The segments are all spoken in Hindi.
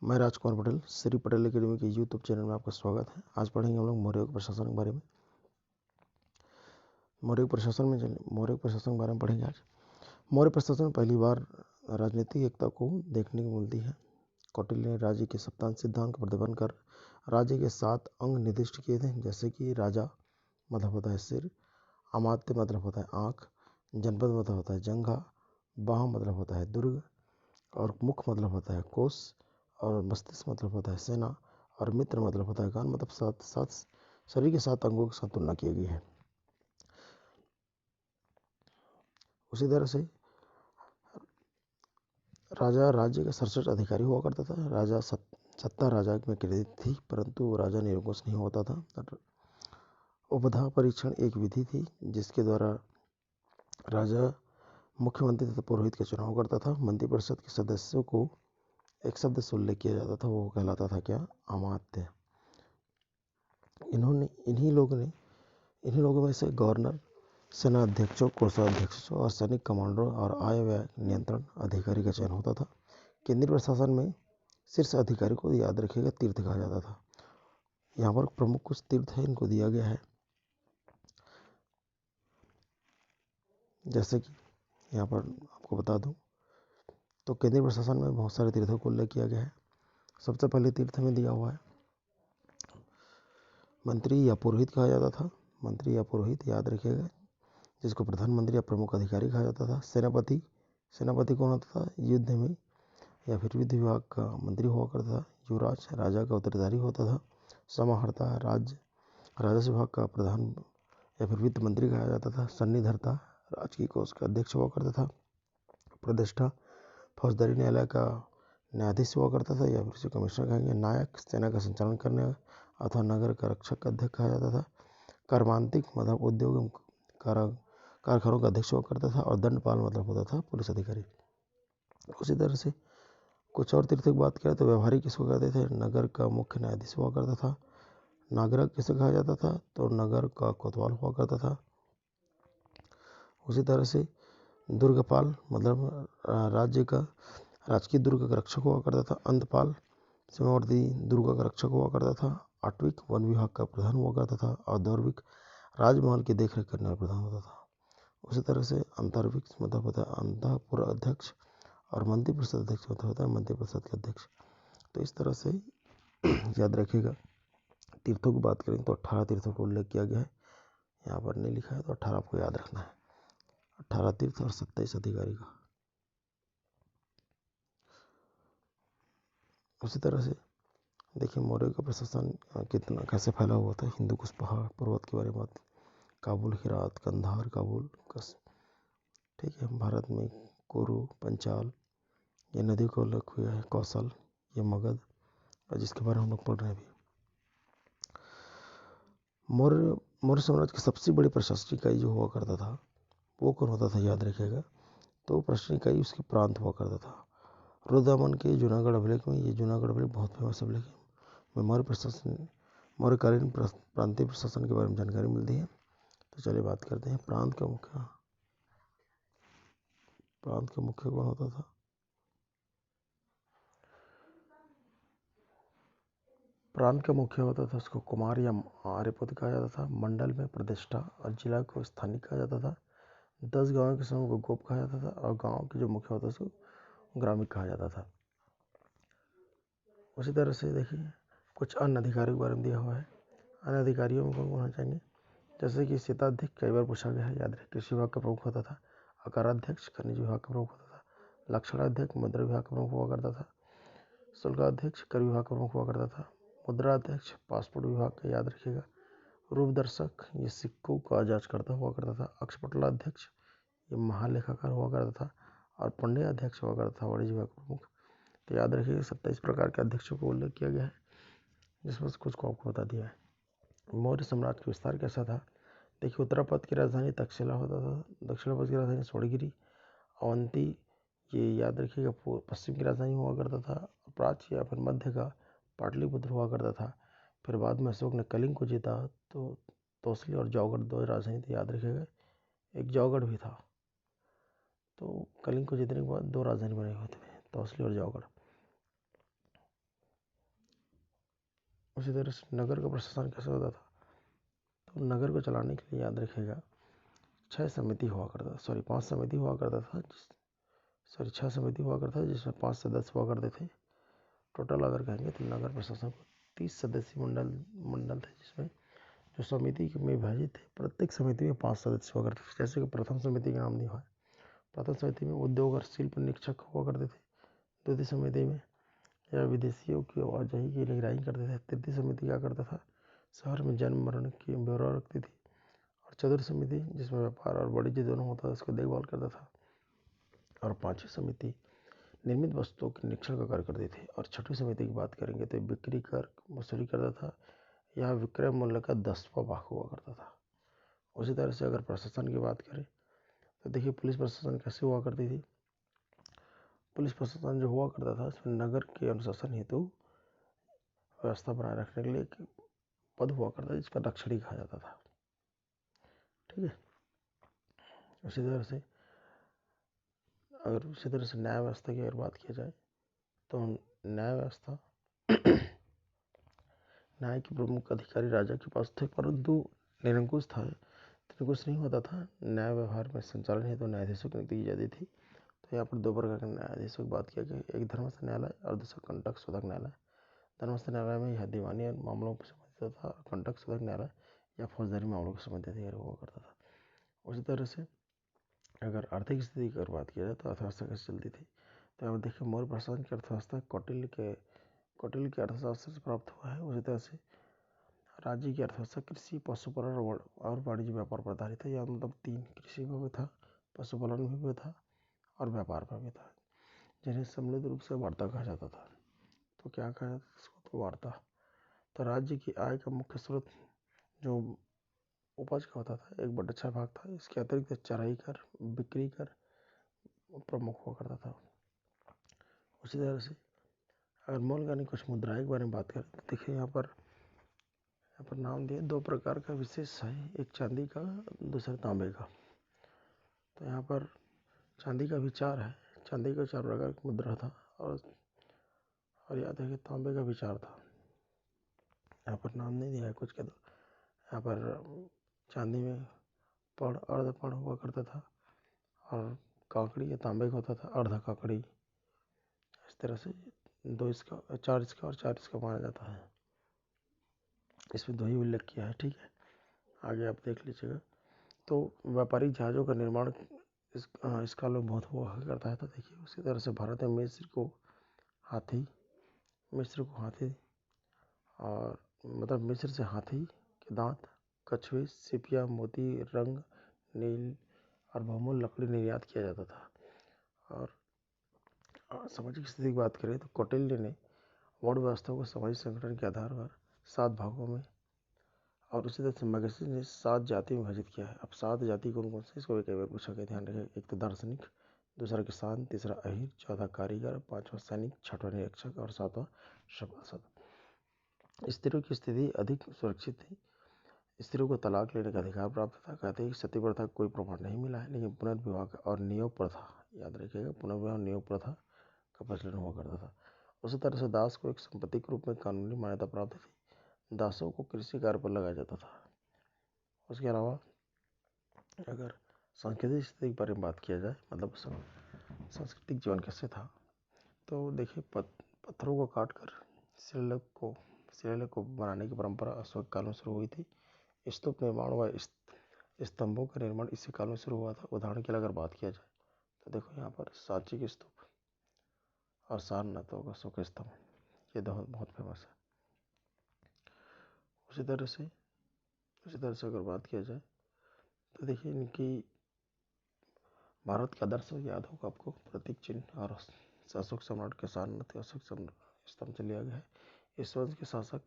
मैं राजकुमार पटेल श्री पटेल एकेडमी के यूट्यूब चैनल में आपका स्वागत है। आज पढ़ेंगे हम लोग मौर्य प्रशासन के बारे में। मौर्य प्रशासन के बारे में पढ़ेंगे आज। मौर्य प्रशासन में पहली बार राजनीतिक एकता को देखने को मिलती है। कौटिल्य ने राज्य के सप्तांश सिद्धांत का प्रतिपादन कर राज्य के 7 अंग निर्दिष्ट किए थे, जैसे कि राजा मतलब होता है सिर, अमात्य मतलब होता है आँख, जनपद मतलब होता है जंघा, बाह मतलब होता है दुर्ग, और मुख मतलब होता है कोष, और मस्तिष्क मतलब होता है सेना, और मित्र मतलब होता है कान। मतलब सात शरीर के 7 अंगों के साथ तुलना की गई है। उसी तरह से राजा राज्य का 67 अधिकारी हुआ करता था। सत्ता राजा में केंद्रित थी, परंतु राजा निरंकुश नहीं होता था। उपधा परीक्षण एक विधि थी जिसके द्वारा राजा मुख्यमंत्री तथा पुरोहित का चुनाव करता था। मंत्रिपरिषद के सदस्यों को एक शब्द से उल्लेख किया जाता था, वो कहलाता था क्या? अमात्य। इन्हीं लोगों में से गवर्नर, सेना अध्यक्षों, कोषाध्यक्षों और सैनिक कमांडरों और आय व्यय नियंत्रण अधिकारी का चयन होता था। केंद्रीय प्रशासन में शीर्ष अधिकारी को याद रखिएगा तीर्थ कहा जाता था। यहाँ पर प्रमुख कुछ तीर्थ है, इनको दिया गया है, जैसे कि यहाँ पर आपको बता दूं तो केंद्रीय प्रशासन में बहुत सारे तीर्थों को उल्लेख किया गया है। सबसे पहले तीर्थ में दिया हुआ है मंत्री या पुरोहित कहा जाता था। मंत्री या पुरोहित याद रखिएगा, जिसको प्रधानमंत्री या प्रमुख अधिकारी कहा जाता था। सेनापति कौन होता था? युद्ध में या फिर विधि विभाग का मंत्री हुआ करता था। युवराज राजा का उत्तराधिकारी होता था। समाहर्ता राजस्व विभाग का प्रधान या फिर वित्त मंत्री कहा जाता था। सन्निधर्ता राजकीय कोष का अध्यक्ष हुआ करता था। प्रतिष्ठा फौजदारी न्यायालय का न्यायाधीश हुआ करता था, या फिर उसे कमिश्नर कहेंगे। नायक सेना का संचालन करने अथवा नगर का रक्षक का अध्यक्ष कहा जाता था। कर्मांतिक मतलब उद्योग कारखानों का अध्यक्ष हुआ करता था। और दंडपाल मतलब होता था पुलिस अधिकारी। उसी तरह से कुछ और तीर्थों की बात करें तो व्यवहारी किसको कहते थे? नगर का मुख्य न्यायाधीश हुआ करता था। नागरिक किसे कहा जाता था? तो नगर का कोतवाल हुआ करता था। उसी तरह से दुर्गपाल मतलब राज्य का राजकीय दुर्ग का रक्षक हुआ करता था। अंतपाल सीमावर्ती दुर्ग का रक्षक हुआ करता था। आठविक वन विभाग का प्रधान हुआ करता था। और दौरविक राजमहल की देखरेख करने वाला प्रधान होता था। उसी तरह से अंतर्विक मतलब होता है अंतःपुर अध्यक्ष, और मंत्रिपरिषद अध्यक्ष मतलब होता है मंत्रिपरिषद के अध्यक्ष। तो इस तरह से याद रखिएगा। तीर्थों की बात करें तो 18 तीर्थों का उल्लेख किया गया है। यहाँ पर नहीं लिखा है तो 18 आपको याद रखना है। 18 तीर्थ और 27 अधिकारी का। उसी तरह से देखिए मौर्य का प्रशासन कितना कैसे फैला हुआ था। हिंदू कुश पहाड़ पर्वत के बारे में बात, काबुल, हिरात, कंधार, काबुल, ठीक है। भारत में कुरु, पंचाल, ये नदी को उल्लेख हुआ है। कौशल, ये मगध, और जिसके बारे में हम लोग पढ़ रहे हैं अभी। मौर्य साम्राज्य की सबसे बड़ी प्रशासनिक इकाई जो हुआ करता था वो कौन होता था? याद रखिएगा। तो प्रशासनिक इकाई उसके प्रांत हुआ करता था। रुद्रदामन के जूनागढ़ अभिलेख में, ये जूनागढ़ अभिलेख बहुत फेमस अभिलेख है, मौर्यकालीन प्रांतीय प्रशासन के बारे में जानकारी मिलती है। तो चलिए बात करते हैं प्रांत का मुख्य कौन होता था? प्रांत का मुख्य होता था, उसको कुमार या आर्यपुत्र कहा जाता था। मंडल में प्रतिष्ठा और जिला को स्थानिक कहा जाता था। 10 गाँव के समूह को गोप कहा जाता था, और गाँव के जो मुख्य होता था उसको ग्रामिक कहा जाता था। उसी तरह से देखिए कुछ अन्य अधिकारियों के बारे में दिया हुआ है। अन्य अधिकारियों में कौन होना चाहिए? जैसे कि सीताध्यक्ष कई बार पूछा गया है, याद रहे। कृषि विभाग का प्रमुख होता था। अकाराध्यक्ष खनिज विभाग का प्रमुख होता था। लक्षणाध्यक्ष मुद्रा विभाग का प्रमुख हुआ करता था। शुल्काध्यक्ष कर विभाग का प्रमुख हुआ करता था। मुद्राध्यक्ष पासपोर्ट विभाग का, याद रखिएगा। रूपदर्शक ये सिक्कों का जांच करता हुआ करता था। अक्षपटलाध्यक्ष ये महालेखाकार हुआ करता था। और पंडे अध्यक्ष हुआ करता था वाणिज्य विभाग प्रमुख। तो याद रखिएगा 27 प्रकार के अध्यक्षों को उल्लेख किया गया है, जिसमें से कुछ को आपको बता दिया है। मौर्य साम्राज्य का विस्तार कैसा था? देखिए उत्तरापद की राजधानी तक्षशिला होता था। दक्षिणापद की राजधानी स्वर्णगिरी। अवंती ये याद रखिएगा पश्चिम की राजधानी हुआ करता था। प्राच्य या फिर मध्य का पाटलिपुत्र हुआ करता था। फिर बाद में अशोक ने कलिंग को जीता तो तोसली और जौगढ़ 2 राजधानी थी, याद रखिएगा। एक जौगढ़ भी था। तो कलिंग को जीतने के बाद 2 राजधानी बने हुए थे, तोसली और जौगढ़। उसी तरह से नगर का प्रशासन कैसे होता था, तो नगर को चलाने के लिए याद रखिएगा 5 समिति हुआ करता था, 6 समिति हुआ करता था जिसमें 5 सदस्य हुआ करते थे। टोटल अगर कहेंगे तो नगर प्रशासन को 30 सदस्यीय मंडल थे, जिसमें जो समिति में विभाजित थे प्रत्येक समिति में 5 सदस्य हुआ करते थे। जैसे कि प्रथम समिति का नाम दिया है, प्रथम समिति में उद्योग और शिल्प निरीक्षक हुआ करते थे। द्वितीय समिति में या विदेशियों की आवाजाही की निगरानी करते थे। तृतीय समिति क्या करता था, शहर में जन्म मरण की ब्यौरा रखती थी। और चतुर्थ समिति जिसमें व्यापार और वाणिज्य दोनों होता था, उसको देखभाल करता था। और पांचवी समिति निर्मित वस्तुओं के निरीक्षण का कार्य करती थी। और छठी समिति की बात करेंगे तो बिक्री कर वसूली करता था, यह विक्रय मूल्य का 10वां भाग हुआ करता था। उसी तरह से अगर प्रशासन की बात करें तो देखिए पुलिस प्रशासन कैसे हुआ करती थी। पुलिस प्रशासन जो हुआ करता था उसमें नगर के अनुशासन हेतु व्यवस्था बनाए रखने के लिए एक पद हुआ करता था जिसका रक्षणी कहा जाता था। ठीक है। उसी तरह से न्याय व्यवस्था की अगर बात की जाए तो न्याय व्यवस्था न्याय के प्रमुख अधिकारी राजा के पास थे, परंतु निरंकुश नहीं होता था। न्याय व्यवहार में संचालन हेतु न्यायाधीशों की नियुक्ति की जाती थी। तो यहाँ पर 2 प्रकार के न्यायाधीशों की बात किया गया, एक धर्मस्थ न्यायालय और दूसरा कंटक शोधक न्यायालय। धर्मस्थ न्यायालय में यह दीवानी मामलों को संबंधित था, और कंटक शोधक न्यायालय या फौजदारी मामलों को संबंधित हुआ करता था। उसी तरह से अगर आर्थिक स्थिति की अगर बात की जाए तो अर्थव्यवस्था कैसे चलती थी, तो यहाँ देखिए मौर्य प्रशासन की अर्थव्यवस्था कौटिल्य के अर्थशास्त्र से प्राप्त हुआ है। उसी तरह से राज्य की अर्थव्यवस्था कृषि, पशुपालन और वाणिज्य व्यापार पर आधारित है। या मतलब 3, कृषि में भी था, पशुपालन में भी था और व्यापार पर भी था, जिन्हें सम्मिलित रूप से वार्ता कहा जाता था। तो क्या कहा जाता था इसको, तो वार्ता। तो राज्य की आय का मुख्य स्रोत जो उपज का होता था 1/6 भाग था। इसके अतिरिक्त चराई कर, बिक्री कर प्रमुख हुआ करता था। उसी तरह से अगर मूल यानी कुछ मुद्राएं के बारे में बात करें तो देखिए यहाँ पर नाम दिए 2 प्रकार का विशेष है, एक चांदी का, दूसरा तांबे का। तो यहाँ पर चांदी का भी 4 है, चांदी का 4 प्रकार की मुद्रा था, और याद है कि तांबे का भी 4 था। यहाँ पर नाम नहीं दिया है कुछ के, तो यहाँ पर चांदी में पड़, अर्धपड़ हुआ करता था, और काकड़ी या तांबे का होता था अर्ध काकड़ी। इस तरह से 2 इसका, 4 इसका और 4 इसका माना जाता है। इसमें 2 ही उल्लेख किया है। ठीक है, आगे आप देख लीजिएगा। तो व्यापारिक जहाज़ों का निर्माण इस काल में बहुत हुआ करता है। तो देखिए उसी तरह से भारत में मिस्र को हाथी और मतलब मिस्र से हाथी के दांत, कछुए, सिपिया, मोती, रंग, नील और बहुमूल्य लकड़ी निर्यात किया जाता था। और सामाजिक स्थिति की बात करें तो कौटिल्य ने वर्ण व्यवस्था को सामाजिक संगठन के आधार पर 7 भागों में, और उसी तरह से मैगजीन ने 7 जाति में विभाजित किया है। अब 7 जाति कौन कौन से, इसको भी कई बार पूछा गया, ध्यान रखें। एक तो दार्शनिक, दूसरा किसान, तीसरा अहीर, चौथा कारीगर, 5वां सैनिक, 6वां निरीक्षक और 7वां सभासद। स्त्रियों की स्थिति अधिक सुरक्षित थी। स्त्रियों को तलाक लेने का अधिकार प्राप्त था। कहते हैं कि सती प्रथा कोई प्रमाण नहीं मिला है, लेकिन पुनर्विवाह और नियोग प्रथा, याद रखिएगा, पुनर्विवाह नियोग प्रथा का प्रचलन हुआ करता था। उसी तरह से दास को एक संपत्ति के रूप में कानूनी मान्यता प्राप्त थी। दासों को कृषि कार्य पर लगाया जाता था। उसके अलावा अगर सांस्कृतिक स्थिति के बारे में बात किया जाए, मतलब सांस्कृतिक जीवन कैसे था, तो देखिए पत्थरों को काट कर शिलालेख को बनाने की परंपरा अशोक काल में शुरू हुई थी। स्तूप निर्माण व स्तंभों का निर्माण इसी काल में शुरू हुआ था। उदाहरण के लिए अगर बात किया जाए तो देखो यहाँ पर सांची के स्तूप और सारनाथ का अशोक स्तंभ, ये बहुत फेमस है। उसी तरह से अगर बात किया जाए तो देखिए इनकी भारत का आदर्श याद होगा आपको, प्रतीक चिन्ह और अशोक सम्राट के सारनाथ अशोक स्तंभ से लिया गया है। इस वंश के शासक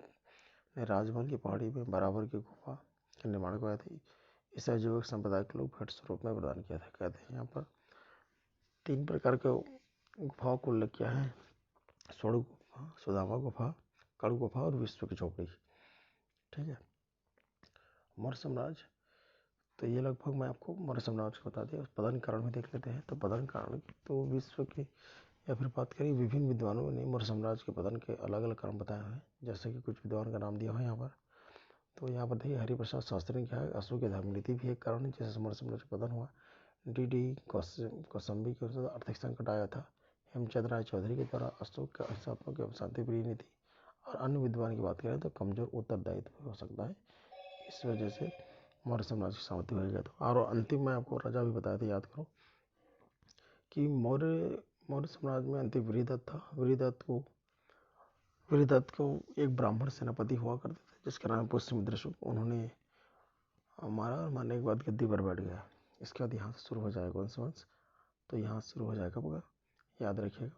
ने राजमहल की पहाड़ी में बराबर की गुफा के निर्माण करवाया था। इसे आजीविक संप्रदाय के लोग भेंट स्वरूप में प्रदान किया था। कहते हैं यहाँ पर 3 प्रकार के गुफाओं को उल्लेख किया है, स्वर्ण गुफा, सुदामा गुफा, कड़ू गुफा और विश्व की झोपड़ी। ठीक है। मौर्य साम्राज्य, तो ये लगभग मैं आपको मौर्य साम्राज्य बता दिया। पतन कारण भी देख लेते हैं। तो पतन कारण तो विश्व के या फिर बात करें विभिन्न विद्वानों ने मौर्य साम्राज्य के पतन के अलग अलग कारण बताए हुए हैं, जैसे कि कुछ विद्वान का नाम दिया हुआ है यहाँ पर। तो यहाँ पर देखिए हरिप्रसाद शास्त्री ने क्या है, अशोक की धर्मनीति भी एक कारण है जिससे मौर्य साम्राज्य का पतन हुआ। डी कौशाम्बी के अनुसार आर्थिक संकट आया था। हेमचंद्र राय चौधरी के द्वारा अशोक के अहिंसात्मक एवं शांतिप्रिय नीति, और अन्य विद्वान की बात करें तो कमजोर उत्तरदायित्व हो सकता है, इस वजह से मौर्य साम्राज्य की समाप्ति हो गया। तो और अंतिम में आपको राजा भी बताया था, याद करो कि मौर्य साम्राज्य में अंतिम वीरदत्त था। वीरदत्त को एक ब्राह्मण सेनापति हुआ करते थे जिसका नाम पुष्यमित्र। उन्होंने मारा और मारने के बाद गद्दी पर बैठ गया। इसके बाद यहाँ से शुरू हो जाएगा कौन सा वंश, तो यहाँ से शुरू हो जाएगा होगा, याद रखिएगा,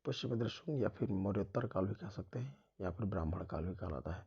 पुष्यमित्र या फिर मौर्योत्तर काल भी कह सकते हैं, या फिर ब्राह्मण काल भी कहलाता है।